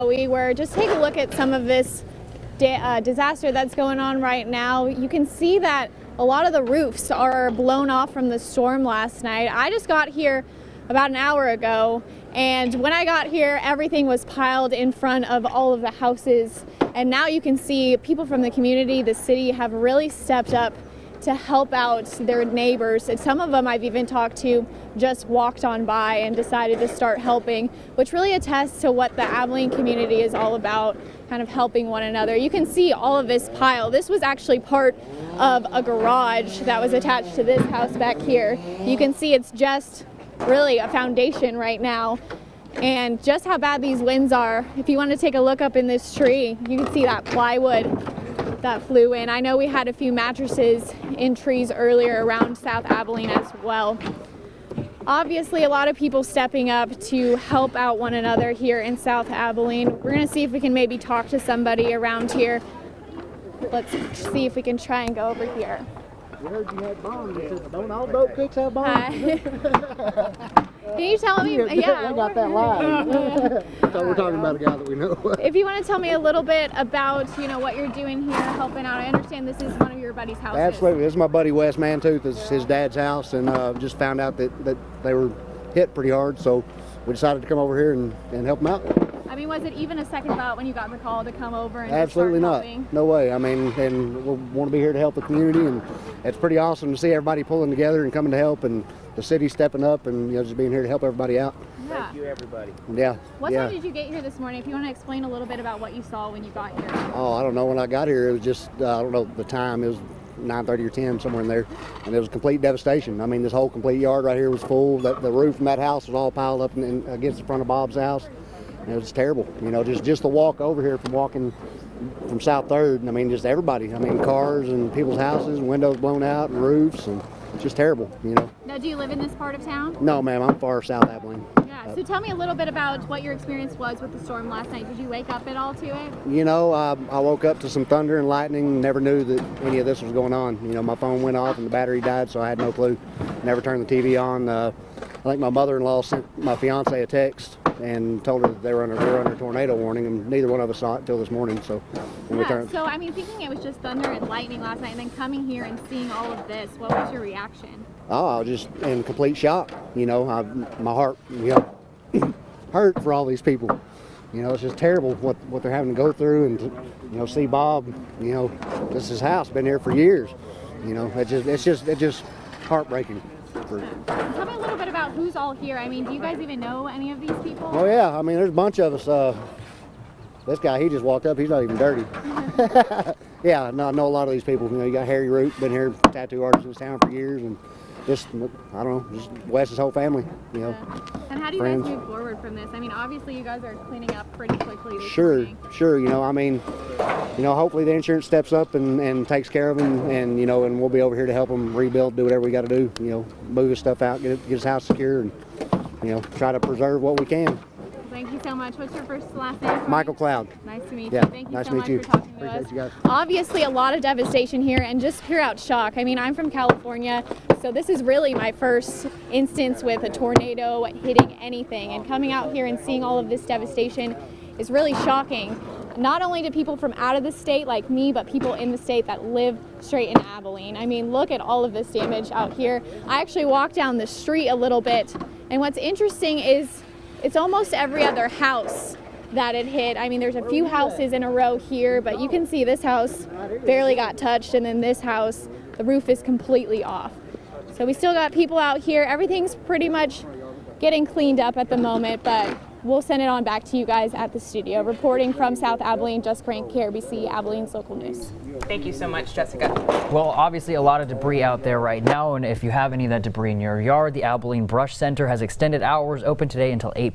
We were just taking a look at some of this disaster that's going on right now. You can see that a lot of the roofs are blown off from the storm last night. I just got here about an hour ago, and when I got here, everything was piled in front of all of the houses. And now you can see people from the community, the city, have really stepped up to help out their neighbors. And some of them I've even talked to just walked on by and decided to start helping, which really attests to what the Abilene community is all about, kind of helping one another. You can see all of this pile. This was actually part of a garage that was attached to this house back here. You can see it's just really a foundation right now. And just how bad these winds are. If you want to take a look up in this tree, you can see that plywood that flew in. I know we had a few mattresses in trees earlier around South Abilene as well. Obviously, a lot of people stepping up to help out one another here in South Abilene. We're going to see if we can maybe talk to somebody around here. Let's see if we can try and go over here. We heard you had bombs. You said, don't all boat cooks have bombs? Hi. Can you tell me? Yeah, we got that live. So we're talking about a guy that we know. If you want to tell me a little bit about, what you're doing here, helping out. I understand this is one of your buddy's houses. Absolutely. This is my buddy Wes Mantooth. This is his dad's house, and just found out that they were hit pretty hard, so we decided to come over here and help them out. I mean, was it even a second thought when you got the call to come over and Absolutely start not. helping? No way. I mean, and we want to be here to help the community, and it's pretty awesome to see everybody pulling together and coming to help, and the city stepping up, and just being here to help everybody out. Yeah. Thank you, everybody. Yeah. What time did you get here this morning? If you want to explain a little bit about what you saw when you got here. Oh, I don't know. When I got here, it was just, I don't know the time. It was 9:30 or 10, somewhere in there. And it was complete devastation. I mean, this whole complete yard right here was full. The roof from that house was all piled up against the front of Bob's house. And it was terrible. Just the walk over here from walking from South 3rd. I mean, just everybody. I mean, cars and people's houses and windows blown out and roofs, and it's just terrible, Now, do you live in this part of town? No, ma'am. I'm far South Abilene. Yeah, so tell me a little bit about what your experience was with the storm last night. Did you wake up at all to it? I woke up to some thunder and lightning, never knew that any of this was going on. My phone went off and the battery died, so I had no clue. Never turned the TV on. I think my mother-in-law sent my fiance a text and told her that they were under a tornado warning, and neither one of us saw it until this morning. So when we turned. So I mean, thinking it was just thunder and lightning last night, and then coming here and seeing all of this, what was your reaction? Oh, I was just in complete shock. My heart, hurt for all these people. It's just terrible what they're having to go through, and to see Bob. This is his house, been here for years. It's just heartbreaking. Tell me a little bit about who's all here. I mean, do you guys even know any of these people? Oh yeah, I mean, there's a bunch of us. This guy, he just walked up. He's not even dirty. Yeah, no, I know a lot of these people. You got Harry Root, been here, tattoo artist in this town for years, and just, I don't know, just Wes's whole family, Yeah. And how do you guys move forward from this? I mean, obviously you guys are cleaning up pretty quickly this morning. Sure. I mean, hopefully the insurance steps up and takes care of him, and and we'll be over here to help him rebuild, do whatever we got to do. Move his stuff out, get his house secure, and try to preserve what we can. Thank you so much. What's your first and last name? Michael Cloud. Nice to meet you. Thank you nice so to much meet you. for talking to Appreciate us. you guys. Obviously a lot of devastation here and just pure out shock. I mean, I'm from California, so this is really my first instance with a tornado hitting anything, and coming out here and seeing all of this devastation is really shocking. Not only to people from out of the state like me, but people in the state that live straight in Abilene. I mean, look at all of this damage out here. I actually walked down the street a little bit, and what's interesting is it's almost every other house that it hit. I mean, there's a few houses in a row here, but you can see this house barely got touched, and then this house, the roof is completely off. So we still got people out here. Everything's pretty much getting cleaned up at the moment, but we'll send it on back to you guys at the studio. Reporting from South Abilene, Jessica Rank, KRBC, Abilene's local news. Thank you so much, Jessica. Well, obviously a lot of debris out there right now, and if you have any of that debris in your yard, the Abilene Brush Center has extended hours, open today until 8